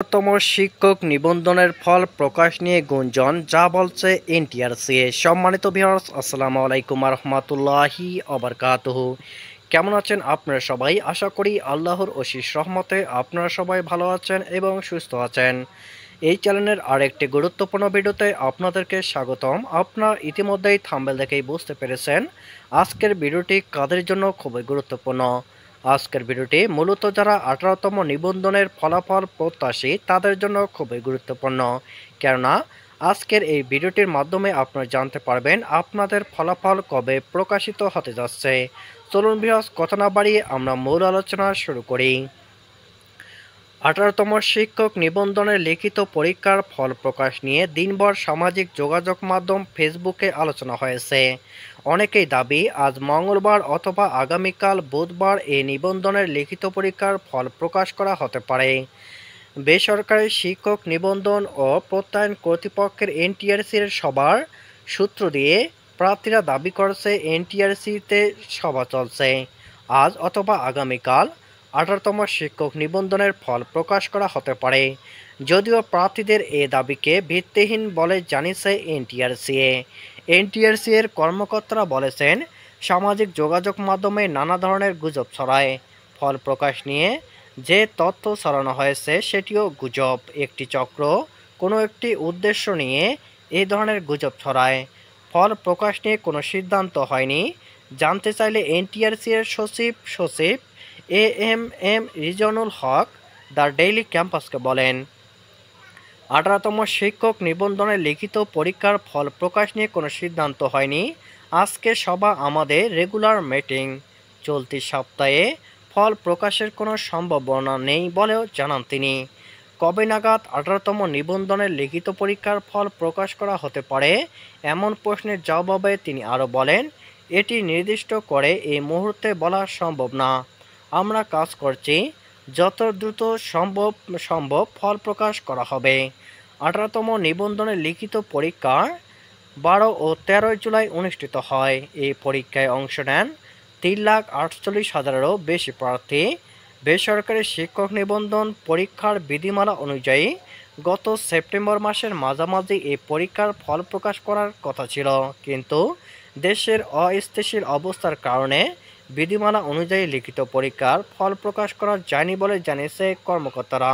তম শিক্ষক নিবন্ধনের ফল প্রকাশ নিয়ে গুঞ্জন, যা বলছে এনটিআরসি। সম্মানিত ভিউয়ার্স, আসসালামু আলাইকুম রহমতুল্লাহি অবরকাতুহু। কেমন আছেন আপনারা সবাই? আশা করি আল্লাহর অশেষ রহমতে আপনারা সবাই ভালো আছেন এবং সুস্থ আছেন। এই চ্যানেলের আরেকটি গুরুত্বপূর্ণ ভিডিওতে আপনাদেরকে স্বাগতম। আপনারা ইতিমধ্যেই থাম্বনেল দেখেই বুঝতে পেরেছেন আজকের ভিডিওটি কাদের জন্য খুবই গুরুত্বপূর্ণ। আজকের ভিডিওটি মূলত যারা 18তম নিবন্ধনের ফলাফল প্রত্যাশী তাদের জন্য খুবই গুরুত্বপূর্ণ, কেননা আজকের এই ভিডিওটির মাধ্যমে আপনারা জানতে পারবেন আপনাদের ফলাফল কবে প্রকাশিত হতে যাচ্ছে। চলুন ভিউয়ার্স, কথা না বাড়িয়ে আমরা মূল আলোচনা শুরু করি। 18তম শিক্ষক নিবন্ধনের লিখিত পরীক্ষার ফল প্রকাশ নিয়ে দিনভর সামাজিক যোগাযোগ মাধ্যম ফেসবুকে আলোচনা হয়েছে। অনেকেই দাবি আজ মঙ্গলবার অথবা আগামীকাল বুধবার এই নিবন্ধনের লিখিত পরীক্ষার ফল প্রকাশ করা হতে পারে। বেসরকারি শিক্ষক নিবন্ধন ও প্রত্যয়ন কর্তৃপক্ষের এনটিআরসির সবার সূত্র দিয়ে প্রার্থীরা দাবি করছে এনটিআরসিতে সভা চলছে। আজ অথবা আগামীকাল 18তম শিক্ষক নিবন্ধনের ফল প্রকাশ করা হতে পারে, যদিও প্রার্থীদের এ দাবিকে ভিত্তিহীন বলে জানিয়েছে এনটিআরসি। এনটিআরসি এর কর্মকর্তারা বলেছেন, সামাজিক যোগাযোগ মাধ্যমে নানা ধরনের গুজব ছড়ায়। ফল প্রকাশ নিয়ে যে তথ্য ছড়ানো হয়েছে সেটিও গুজব। একটি চক্র কোনো একটি উদ্দেশ্য নিয়ে এই ধরনের গুজব ছড়ায়। ফল প্রকাশ নিয়ে কোনো সিদ্ধান্ত হয়নি জানতে চাইলে এনটিআরসি এর সচিব এএমএম রিজনুল হক দ্য ডেইলি ক্যাম্পাসকে বলেন, 18তম শিক্ষক নিবন্ধনের লিখিত পরীক্ষার ফল প্রকাশ নিয়ে কোনো সিদ্ধান্ত হয়নি। আজকে সভা আমাদের রেগুলার মিটিং। চলতি সপ্তাহে ফল প্রকাশের কোনো সম্ভাবনা নেই বলেও জানান তিনি। কবে নাগাদ 18তম নিবন্ধনের লিখিত পরীক্ষার ফল প্রকাশ করা হতে পারে এমন প্রশ্নের জবাবে তিনি আরও বলেন, এটি নির্দিষ্ট করে এই মুহূর্তে বলা সম্ভব না। আমরা কাজ করছি, যত দ্রুত সম্ভব ফল প্রকাশ করা হবে। 18তম নিবন্ধনের লিখিত পরীক্ষা 12 ও 13 জুলাই অনুষ্ঠিত হয়। এই পরীক্ষায় অংশ নেন 3,48,000-এরও বেশি প্রার্থী। বেসরকারি শিক্ষক নিবন্ধন পরীক্ষার বিধিমালা অনুযায়ী গত সেপ্টেম্বর মাসের মাঝামাঝি এই পরীক্ষার ফল প্রকাশ করার কথা ছিল, কিন্তু দেশের অস্থিতিশীল অবস্থার কারণে বিধিমালা অনুযায়ী লিখিত পরীক্ষার ফল প্রকাশ করা যায়নি বলে জানিয়েছে কর্মকর্তারা।